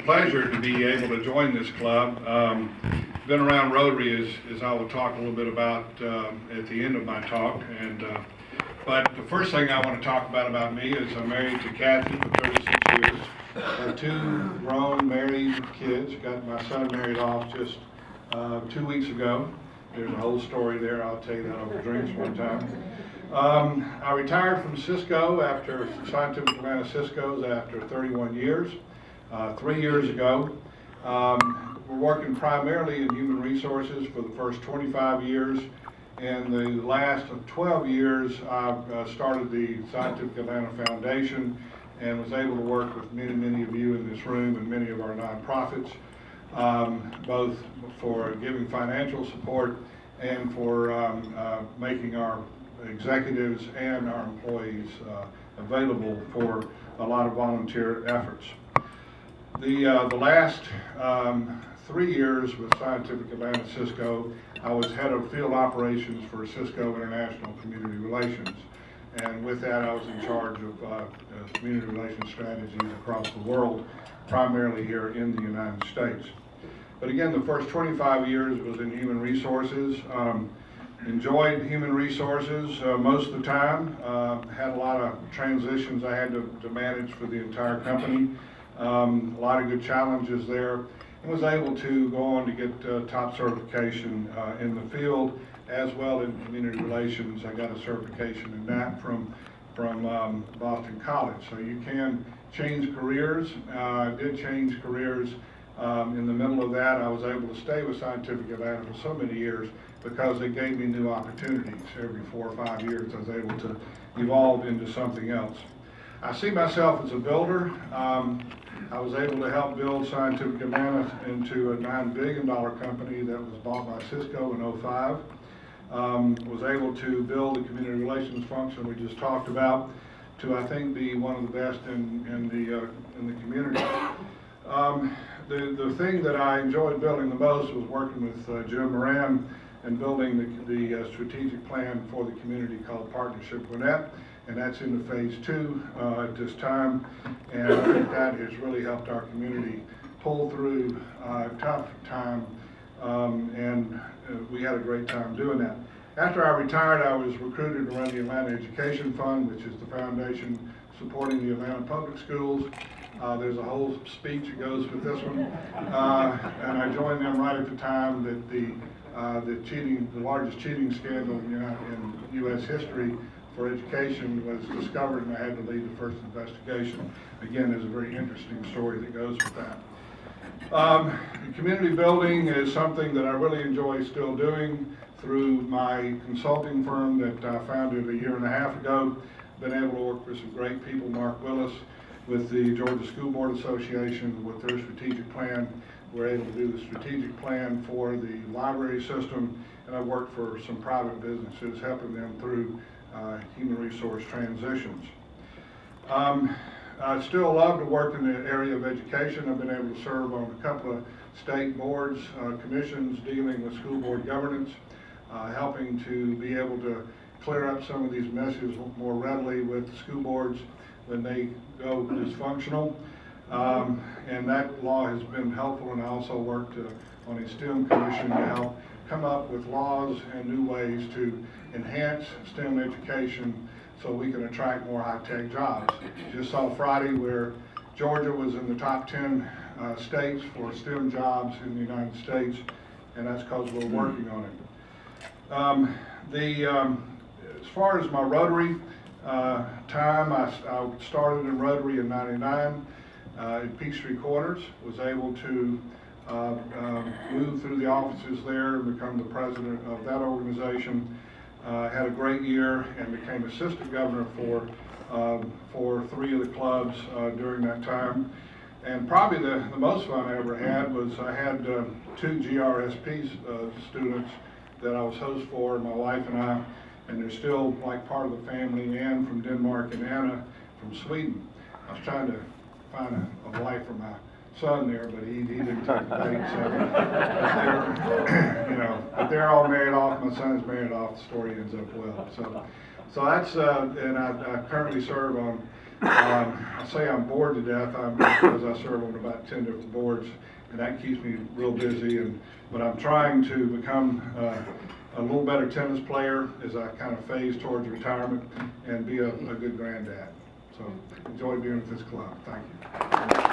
pleasure to be able to join this club. Been around Rotary, as I will talk a little bit about at the end of my talk. But the first thing I want to talk about me is I'm married to Kathy for 36 years. I have two grown married kids. Got my son married off just 2 weeks ago. There's a whole story there. I'll tell you that over drinks one time. I retired from Cisco after Scientific Atlanta Cisco's after 31 years. 3 years ago. We're working primarily in human resources for the first 25 years. And the last 12 years, I've started the Scientific Atlanta Foundation and was able to work with many of you in this room and many of our nonprofits, both for giving financial support and for making our executives and our employees available for a lot of volunteer efforts. The last 3 years with Scientific Atlanta Cisco, I was head of field operations for Cisco International Community Relations. And with that, I was in charge of community relations strategies across the world, primarily here in the United States. But again, the first 25 years was in human resources. Enjoyed human resources most of the time. Had a lot of transitions I had to manage for the entire company. A lot of good challenges there, and was able to go on to get top certification in the field as well in community relations. I got a certification in that from Boston College. So you can change careers. I did change careers. In the middle of that, I was able to stay with Scientific Atlanta for so many years because it gave me new opportunities. Every 4 or 5 years, I was able to evolve into something else. I see myself as a builder. I was able to help build Scientific Atlanta into a $9 billion company that was bought by Cisco in 2005. Was able to build the community relations function we just talked about to, I think, be one of the best in the community. The thing that I enjoyed building the most was working with Jim Moran and building the strategic plan for the community called Partnership Gwinnett. And that's into phase 2 at this time, and I think that has really helped our community pull through a tough time, and we had a great time doing that. After I retired, I was recruited to run the Atlanta Education Fund, which is the foundation supporting the Atlanta public schools. There's a whole speech that goes with this one, and I joined them right at the time that the largest cheating scandal in U.S. history for education was discovered, and I had to lead the first investigation. Again, there's a very interesting story that goes with that. Community building is something that I really enjoy still doing through my consulting firm that I founded a year and a half ago. Been able to work with some great people, Mark Willis, with the Georgia School Board Association, with their strategic plan. We're able to do the strategic plan for the library system, and I worked for some private businesses, helping them through human resource transitions. I still love to work in the area of education. I've been able to serve on a couple of state boards, commissions dealing with school board governance, helping to be able to clear up some of these messes more readily with the school boards when they go dysfunctional. And that law has been helpful, and I also worked on a STEM commission to help come up with laws and new ways to enhance STEM education so we can attract more high-tech jobs. Just saw Friday where Georgia was in the top 10 states for STEM jobs in the United States, and that's because we're working on it. As far as my Rotary time, I started in Rotary in '99 at Peachtree Corners, was able to moved through the offices there and become the president of that organization. Had a great year and became assistant governor for 3 of the clubs during that time. And probably the most fun I ever had was I had 2 GRSP students that I was host for, my wife and I, and they're still like part of the family, Ann from Denmark and Anna from Sweden. I was trying to find a wife for my son there, but he didn't take the bait, so but they're all married off. My son's married off. The story ends up well. So that's and I currently serve on I say I'm bored to death because I serve on about 10 different boards, and that keeps me real busy. But I'm trying to become a little better tennis player as I kind of phase towards retirement and be a good granddad. So enjoy being with this club. Thank you.